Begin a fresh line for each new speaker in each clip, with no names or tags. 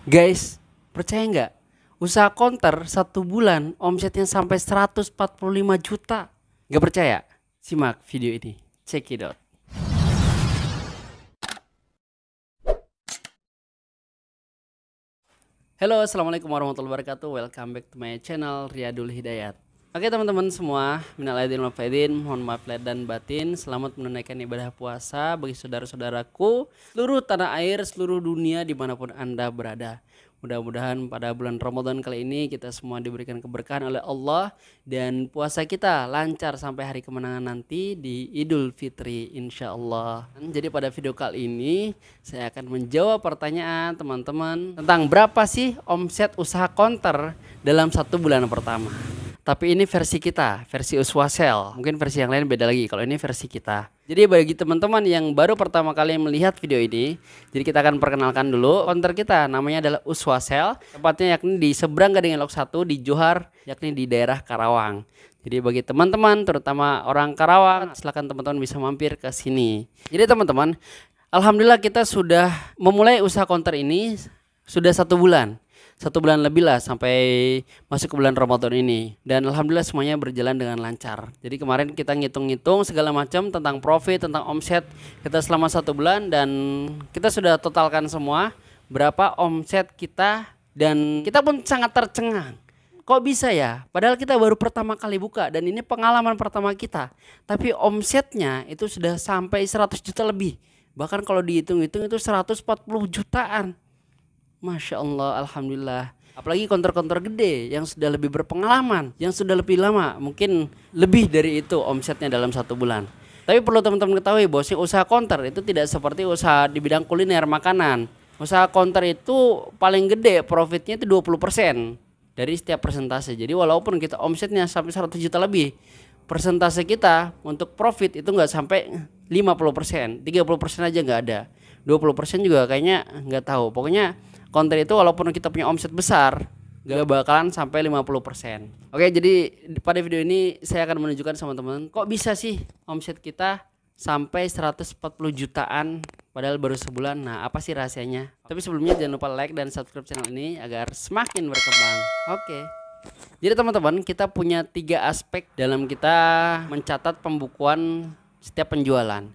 Guys, percaya nggak? Usaha konter satu bulan omsetnya sampai 145 juta. Nggak percaya? Simak video ini. Check it out. Halo, assalamualaikum warahmatullahi wabarakatuh. Welcome back to my channel Riyadul Hidayat. Oke teman-teman semua, minal aidin wal faizin, mohon maaf lahir dan batin. Selamat menunaikan ibadah puasa bagi saudara-saudaraku seluruh tanah air, seluruh dunia dimanapun Anda berada. Mudah-mudahan pada bulan Ramadan kali ini kita semua diberikan keberkahan oleh Allah dan puasa kita lancar sampai hari kemenangan nanti di Idul Fitri insya Allah. Jadi pada video kali ini saya akan menjawab pertanyaan teman-teman tentang berapa sih omset usaha konter dalam satu bulan pertama. Tapi ini versi kita, versi Uswasel. Mungkin versi yang lain beda lagi. Kalau ini versi kita. Jadi bagi teman-teman yang baru pertama kali melihat video ini, jadi kita akan perkenalkan dulu konter kita. Namanya adalah Uswasel. Tempatnya yakni di seberang Gading Elok 1 di Johar, yakni di daerah Karawang. Jadi bagi teman-teman, terutama orang Karawang, silakan teman-teman bisa mampir ke sini. Jadi teman-teman, alhamdulillah kita sudah memulai usaha konter ini sudah 1 bulan. 1 bulan lebih lah sampai masuk ke bulan Ramadan ini, dan alhamdulillah semuanya berjalan dengan lancar. Jadi kemarin kita ngitung-ngitung segala macam tentang profit, tentang omset kita selama 1 bulan, dan kita sudah totalkan semua berapa omset kita, dan kita pun sangat tercengang. Kok bisa ya? Padahal kita baru pertama kali buka dan ini pengalaman pertama kita. Tapi omsetnya itu sudah sampai 100 juta lebih. Bahkan kalau dihitung-hitung itu 140 jutaan. Masya Allah, alhamdulillah. Apalagi konter-konter gede yang sudah lebih berpengalaman, yang sudah lebih lama, mungkin lebih dari itu omsetnya dalam 1 bulan. Tapi perlu teman-teman ketahui bahwa usaha konter itu tidak seperti usaha di bidang kuliner makanan. Usaha konter itu paling gede profitnya itu 20% dari setiap persentase. Jadi walaupun kita omsetnya sampai 100 juta lebih, persentase kita untuk profit itu nggak sampai 50%, 30% aja nggak ada. 20% juga kayaknya nggak tahu. Pokoknya konten itu walaupun kita punya omset besar gak bakalan sampai 50%. Oke, jadi pada video ini saya akan menunjukkan sama teman-teman kok bisa sih omset kita sampai 140 jutaan padahal baru sebulan. Nah, apa sih rahasianya? Tapi sebelumnya jangan lupa like dan subscribe channel ini agar semakin berkembang. Oke. Jadi teman-teman, kita punya 3 aspek dalam kita mencatat pembukuan setiap penjualan.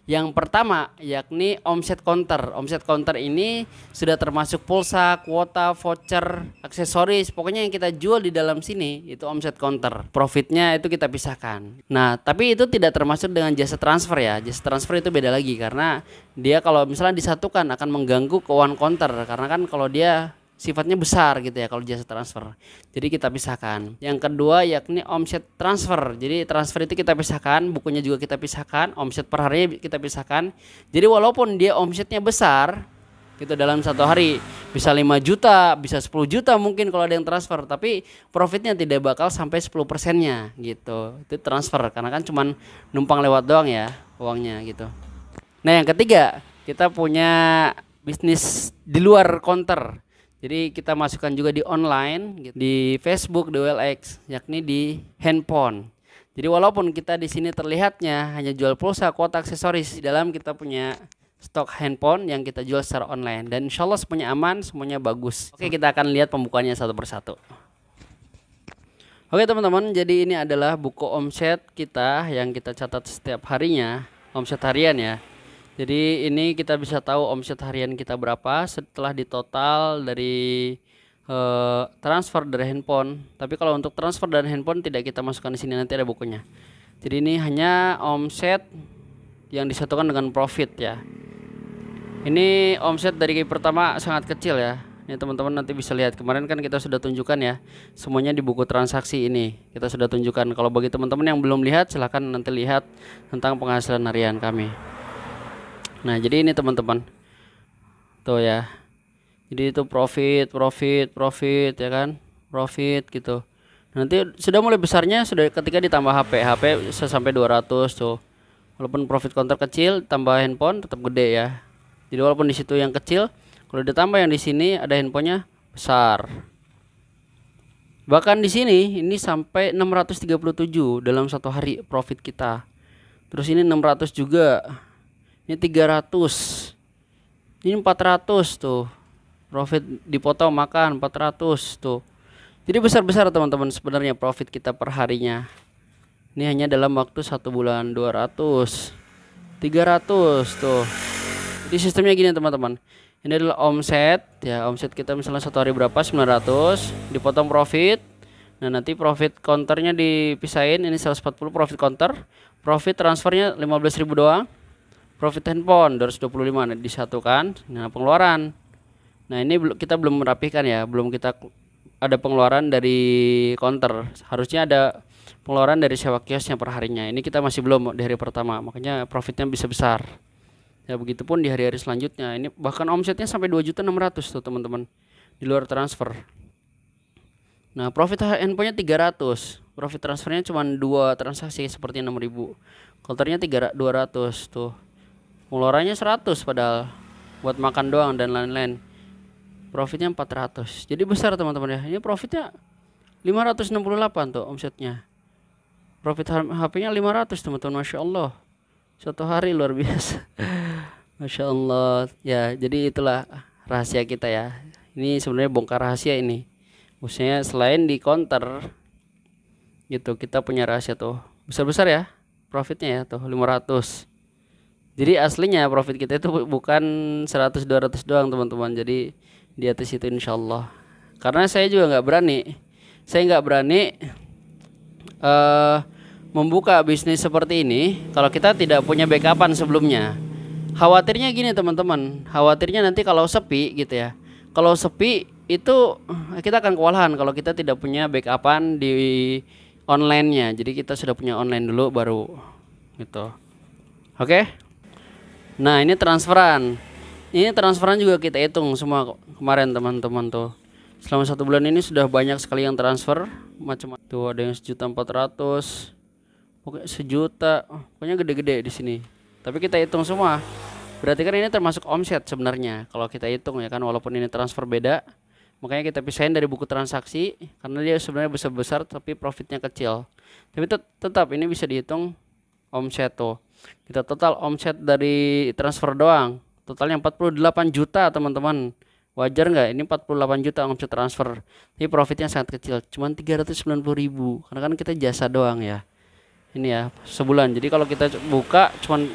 Yang pertama yakni omset konter. Omset konter ini sudah termasuk pulsa, kuota, voucher, aksesoris. Pokoknya yang kita jual di dalam sini itu omset konter. Profitnya itu kita pisahkan. Nah, tapi itu tidak termasuk dengan jasa transfer ya. Jasa transfer itu beda lagi karena dia kalau misalnya disatukan akan mengganggu keuangan konter. Karena kan kalau dia sifatnya besar gitu ya kalau jasa transfer. Jadi kita pisahkan. Yang kedua yakni omset transfer. Jadi transfer itu kita pisahkan, bukunya juga kita pisahkan, omset per harinya kita pisahkan. Jadi walaupun dia omsetnya besar gitu dalam satu hari bisa 5 juta, bisa 10 juta mungkin kalau ada yang transfer, tapi profitnya tidak bakal sampai 10%-nya gitu. Itu transfer karena kan cuman numpang lewat doang ya uangnya gitu. Nah, yang ketiga, kita punya bisnis di luar konter. Jadi kita masukkan juga di online, di Facebook, di OLX, yakni di handphone. Jadi walaupun kita di sini terlihatnya hanya jual pulsa, kuota, aksesoris, di dalam kita punya stok handphone yang kita jual secara online. Dan insya Allah semuanya aman, semuanya bagus. Oke, kita akan lihat pembukaannya satu persatu. Oke teman-teman, jadi ini adalah buku omset kita yang kita catat setiap harinya, omset harian ya. Jadi ini kita bisa tahu omset harian kita berapa setelah ditotal dari transfer dari handphone. Tapi kalau untuk transfer dari handphone tidak kita masukkan di sini, nanti ada bukunya. Jadi ini hanya omset yang disatukan dengan profit ya. Ini omset dari pertama sangat kecil ya. Ini teman-teman nanti bisa lihat. Kemarin kan kita sudah tunjukkan ya, semuanya di buku transaksi ini kita sudah tunjukkan. Kalau bagi teman-teman yang belum lihat, silahkan nanti lihat tentang penghasilan harian kami. Nah, jadi ini teman-teman tuh ya, jadi itu profit ya kan, profit gitu. Nanti sudah mulai besarnya sudah ketika ditambah HP bisa sampai 200 tuh. Walaupun profit counter kecil tambah handphone tetap gede ya. Jadi walaupun di situ yang kecil, kalau ditambah yang di sini ada handphonenya besar. Bahkan di sini ini sampai 637 dalam satu hari profit kita. Terus ini 600 juga. Ini 300. Ini 400 tuh Profit dipotong makan 400 tuh. Jadi besar-besar teman-teman sebenarnya profit kita per harinya. Ini hanya dalam waktu 1 bulan 200, 300 tuh. Jadi sistemnya gini teman-teman. Ini adalah omset ya, omset kita misalnya 1 hari berapa, 900, dipotong profit. Nah, nanti profit counternya dipisahin, ini 140 profit counter, profit transfernya 15.000 doang. Profit handphone 225 disatukan. Nah, pengeluaran. Nah, ini kita belum merapikan ya, belum kita ada pengeluaran dari counter. Harusnya ada pengeluaran dari sewa kiosnya per harinya. Ini kita masih belum di hari pertama, makanya profitnya bisa besar. Ya, begitupun di hari-hari selanjutnya. Ini bahkan omsetnya sampai 2.600.000 tuh teman-teman. Di luar transfer. Nah, profit handphonenya 300. Profit transfernya cuma 2 transaksi seperti 6.000. Counternya 200 tuh. Pengeluarannya 100 padahal buat makan doang dan lain-lain. Profitnya 400. Jadi besar teman-teman ya. Ini profitnya 568 tuh omsetnya. Profit HP-nya 500 teman-teman, Masya Allah. Suatu hari luar biasa. Masya Allah. Ya, jadi itulah rahasia kita ya. Ini sebenarnya bongkar rahasia ini. Maksudnya selain di counter gitu, kita punya rahasia tuh. Besar-besar ya profitnya ya tuh 500. Jadi aslinya profit kita itu bukan 100-200 doang teman-teman. Jadi di atas itu insya Allah. Karena saya juga nggak berani. Saya nggak berani membuka bisnis seperti ini kalau kita tidak punya backupan sebelumnya. Khawatirnya gini teman-teman. Khawatirnya nanti kalau sepi gitu ya. Kalau sepi itu kita akan kewalahan kalau kita tidak punya backupan di online-nya. Jadi kita sudah punya online dulu baru gitu. Oke. Nah, ini transferan. Ini transferan juga kita hitung semua kemarin teman-teman tuh. Selama 1 bulan ini sudah banyak sekali yang transfer macam-macam. Tuh ada yang 1.400.000, pokoknya 1 juta, pokoknya gede-gede di sini. Tapi kita hitung semua. Berarti kan ini termasuk omset sebenarnya kalau kita hitung ya kan, walaupun ini transfer beda. Makanya kita pisahin dari buku transaksi karena dia sebenarnya besar-besar tapi profitnya kecil. Tapi tetap ini bisa dihitung omset tuh. Kita total omset dari transfer doang. Totalnya 48 juta teman-teman. Wajar nggak? Ini 48 juta omset transfer. Tapi profitnya sangat kecil, cuman 390.000. Karena kan kita jasa doang ya. Ini ya sebulan. Jadi kalau kita buka cuman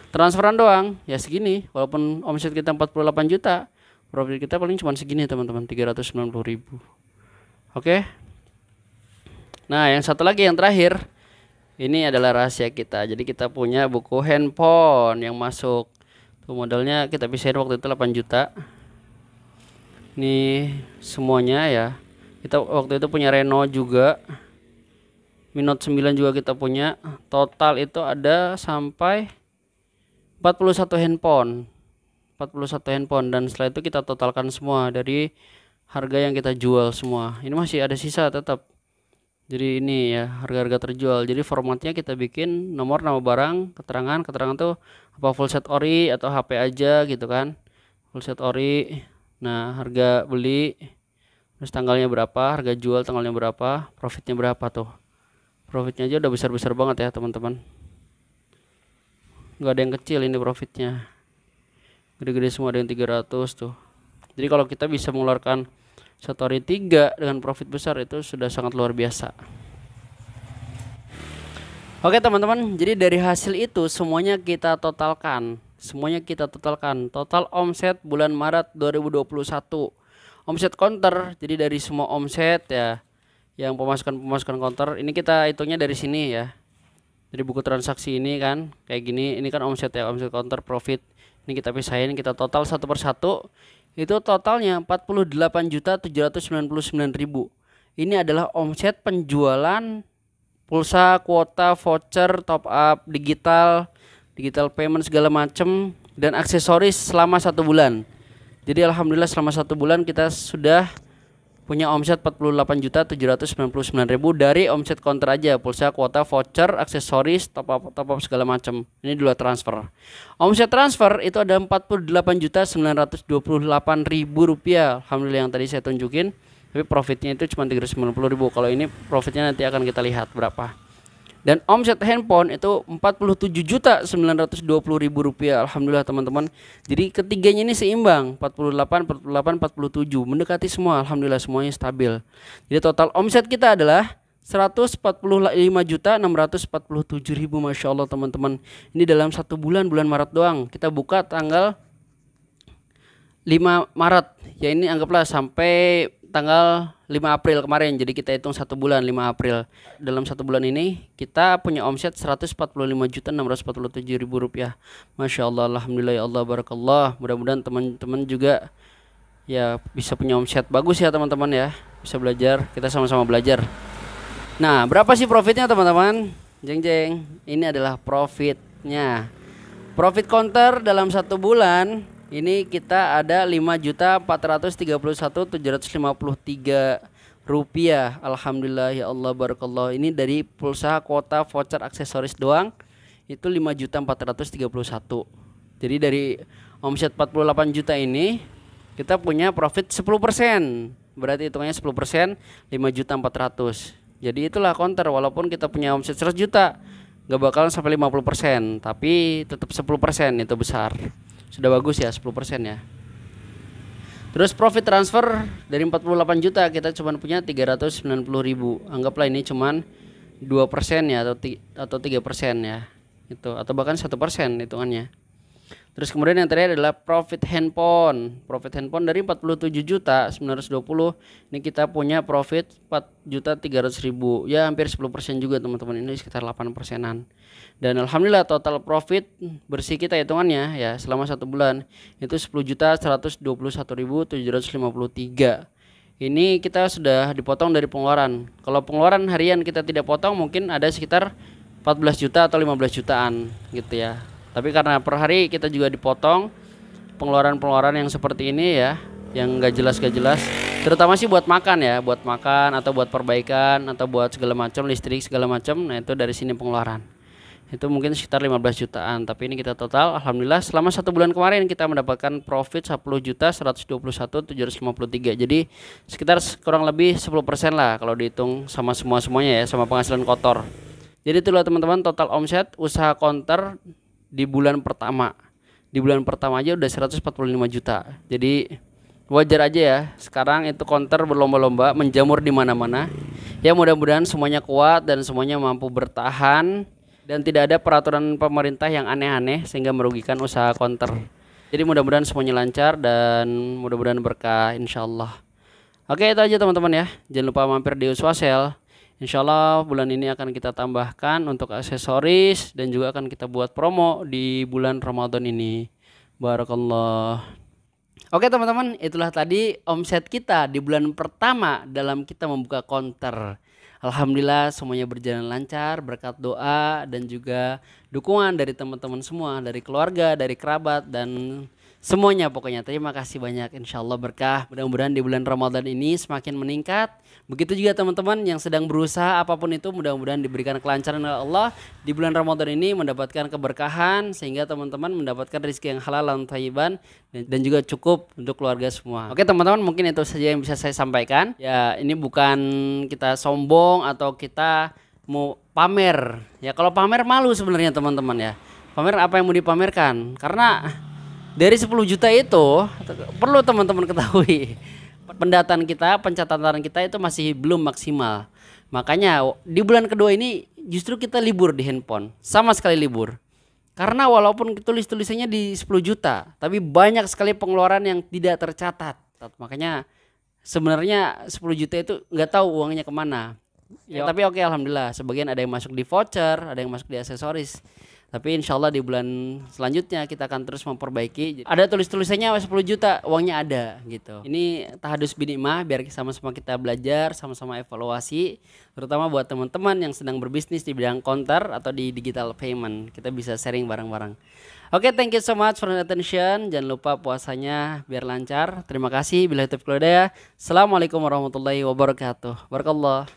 transferan doang ya segini. Walaupun omset kita 48 juta, profit kita paling cuma segini teman-teman, 390.000. Oke. Nah, yang satu lagi yang terakhir. Ini adalah rahasia kita. Jadi kita punya buku handphone yang masuk. Tuh modalnya kita pisahin waktu itu 8 juta. Ini semuanya ya. Kita waktu itu punya Reno juga. Mi Note 9 juga kita punya. Total itu ada sampai 41 handphone. 41 handphone dan setelah itu kita totalkan semua dari harga yang kita jual semua. Ini masih ada sisa tetap. Jadi ini ya harga-harga terjual. Jadi formatnya kita bikin nomor, nama barang, keterangan tuh apa full set ori atau HP aja gitu kan. Full set ori. Nah, harga beli, terus tanggalnya berapa, harga jual tanggalnya berapa, profitnya berapa tuh. Profitnya aja udah besar-besar banget ya teman-teman. Nggak ada yang kecil ini profitnya. Gede-gede semua, ada yang 300 tuh. Jadi kalau kita bisa mengeluarkan 1 hari 3 dengan profit besar itu sudah sangat luar biasa. Oke teman-teman, jadi dari hasil itu semuanya kita totalkan. Total omset bulan Maret 2021. Omset counter, jadi dari semua omset ya, yang pemasukan counter, ini kita hitungnya dari sini ya. Dari buku transaksi ini kan, kayak gini, ini kan omset ya, omset counter profit. Ini kita pisahin, kita total satu persatu. Itu totalnya 48.799.000. Ini adalah omset penjualan pulsa, kuota, voucher, top up, digital payment segala macem dan aksesoris selama 1 bulan. Jadi alhamdulillah selama 1 bulan kita sudah punya omset 48.799.000 dari omset counter aja, pulsa, kuota, voucher, aksesoris, top up segala macam. Ini dulu transfer. Omset transfer itu ada 48.928.000 rupiah. Alhamdulillah yang tadi saya tunjukin. Tapi profitnya itu cuma 390.000. Kalau ini profitnya nanti akan kita lihat berapa. Dan omset handphone itu 47.920.000 rupiah. Alhamdulillah teman-teman. Jadi ketiganya ini seimbang, 48, 48, 47, mendekati semua. Alhamdulillah semuanya stabil. Jadi total omset kita adalah 145.647.000. Masya Allah teman-teman. Ini dalam 1 bulan, bulan Maret doang. Kita buka tanggal 5 Maret. Ya ini anggaplah sampai tanggal 5 April kemarin. Jadi kita hitung 1 bulan 5 April. Dalam 1 bulan ini kita punya omset 145.647.000 rupiah. Masya Allah, alhamdulillah ya Allah, barakallah. Mudah-mudahan teman-teman juga ya bisa punya omset bagus ya teman-teman ya. Bisa belajar, kita sama-sama belajar. Nah, berapa sih profitnya teman-teman? Jeng jeng. Ini adalah profitnya. Profit counter dalam 1 bulan ini kita ada 5.431.753 rupiah. Alhamdulillah ya Allah, barakallah. Ini dari pulsa, kuota, voucher, aksesoris doang itu 5.431. Jadi dari omset 48 juta ini kita punya profit 10%. Berarti hitungannya 10%, 5.400. Jadi itulah counter, walaupun kita punya omset 100 juta nggak bakalan sampai 50%, tapi tetap 10% itu besar. Sudah bagus ya 10% ya. Terus profit transfer dari 48 juta kita cuma punya 390.000. Anggaplah ini cuman 2% ya atau 3% ya. Itu atau bahkan 1% hitungannya. Terus kemudian yang terakhir adalah profit handphone. Profit handphone dari 47.920, ini kita punya profit 4.300.000. Ya hampir 10% juga teman-teman, ini sekitar 8%-an. Dan alhamdulillah total profit bersih kita hitungannya ya selama 1 bulan itu 10.121.753. Ini kita sudah dipotong dari pengeluaran. Kalau pengeluaran harian kita tidak potong mungkin ada sekitar 14 juta atau 15 jutaan gitu ya. Tapi karena per hari kita juga dipotong pengeluaran-pengeluaran yang seperti ini ya, yang gak jelas, terutama sih buat makan ya, buat makan atau buat perbaikan atau buat segala macam, listrik segala macam. Nah itu dari sini pengeluaran. Itu mungkin sekitar 15 jutaan. Tapi ini kita total, alhamdulillah selama 1 bulan kemarin kita mendapatkan profit 10.121.753. Jadi sekitar kurang lebih 10% lah kalau dihitung sama semuanya ya, sama penghasilan kotor. Jadi itulah teman-teman total omset usaha counter di bulan pertama. Di bulan pertama aja udah 145 juta. Jadi wajar aja ya. Sekarang itu counter berlomba-lomba menjamur di mana-mana. Ya mudah-mudahan semuanya kuat dan semuanya mampu bertahan dan tidak ada peraturan pemerintah yang aneh-aneh sehingga merugikan usaha counter. Jadi mudah-mudahan semuanya lancar dan mudah-mudahan berkah insyaallah. Oke, itu aja teman-teman ya. Jangan lupa mampir di Uswasel. Insya Allah bulan ini akan kita tambahkan untuk aksesoris dan juga akan kita buat promo di bulan Ramadan ini. Barakallah. Oke teman-teman, itulah tadi omset kita di bulan pertama dalam kita membuka counter. Alhamdulillah semuanya berjalan lancar berkat doa dan juga dukungan dari teman-teman semua, dari keluarga, dari kerabat dan semuanya pokoknya. Terima kasih banyak, insya Allah berkah. Mudah-mudahan di bulan Ramadan ini semakin meningkat. Begitu juga teman-teman yang sedang berusaha apapun itu, mudah-mudahan diberikan kelancaran oleh Allah di bulan Ramadan ini, mendapatkan keberkahan sehingga teman-teman mendapatkan rezeki yang halal dan thayyiban dan juga cukup untuk keluarga semua. Oke teman-teman, mungkin itu saja yang bisa saya sampaikan. Ya ini bukan kita sombong atau kita mau pamer. Ya kalau pamer malu sebenarnya teman-teman ya. Pamer apa yang mau dipamerkan? Karena dari 10 juta itu perlu teman-teman ketahui pendataan kita, pencatatan kita itu masih belum maksimal. Makanya di bulan kedua ini justru kita libur di handphone, sama sekali libur. Karena walaupun tulis-tulisannya di 10 juta, tapi banyak sekali pengeluaran yang tidak tercatat. Makanya sebenarnya 10 juta itu nggak tahu uangnya kemana. Ya, tapi oke, alhamdulillah sebagian ada yang masuk di voucher, ada yang masuk di aksesoris. Tapi insya Allah di bulan selanjutnya kita akan terus memperbaiki. Ada tulis-tulisannya 10 juta, uangnya ada gitu. Ini tahadus binikmah biar sama-sama kita belajar, sama-sama evaluasi. Terutama buat teman-teman yang sedang berbisnis di bidang counter atau di digital payment. Kita bisa sharing bareng-bareng. Oke, thank you so much for your attention. Jangan lupa puasanya biar lancar. Terima kasih. Billahi taufiq wal hidayah. Assalamualaikum warahmatullahi wabarakatuh. Barakallah.